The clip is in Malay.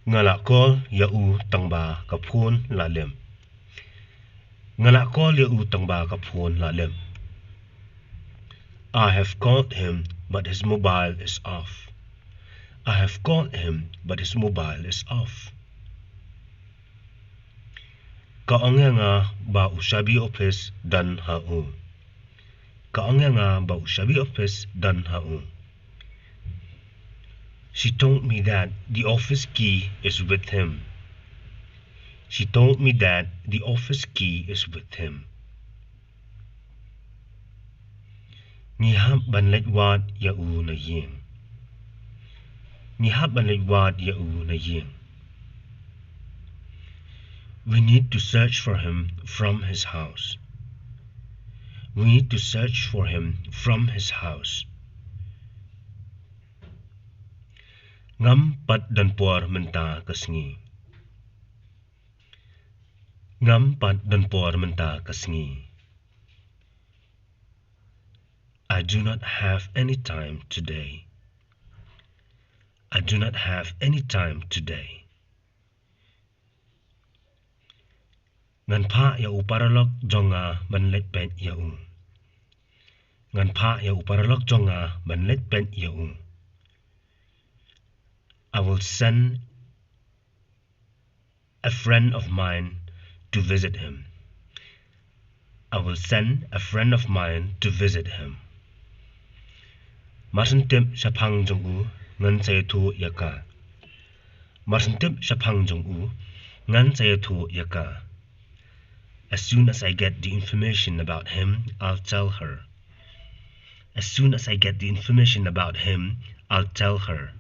Ngalakol ya u tangba kapun lalem. Ngalakol ya u tangba kapun lalem. I have called him, but his mobile is off. I have called him, but his mobile is off. Kaongenga ba usabi office dan hau. Kaongenga ba usabi office dan hau. She told me that the office key is with him. She told me that the office key is with him. Nihab banlet wat ya u na ying. Nihab banlet wat ya u na ying. We need to search for him from his house. We need to search for him from his house. Ngam pat dan puar menta kasngi. Ngam pat dan puar menta kasngi. I do not have any time today. I do not have any time today. Ngan pa ya u paralog jonga banlet pen ya u. Ngan pa ya u paralog jonga banlet pen ya u. I will send a friend of mine to visit him. I will send a friend of mine to visit him. Marsentim sapang jong u ngan saya tu yaka. Marsentim sapang jong u ngan saya tu yaka. As soon as I get the information about him, I'll tell her. As soon as I get the information about him, I'll tell her.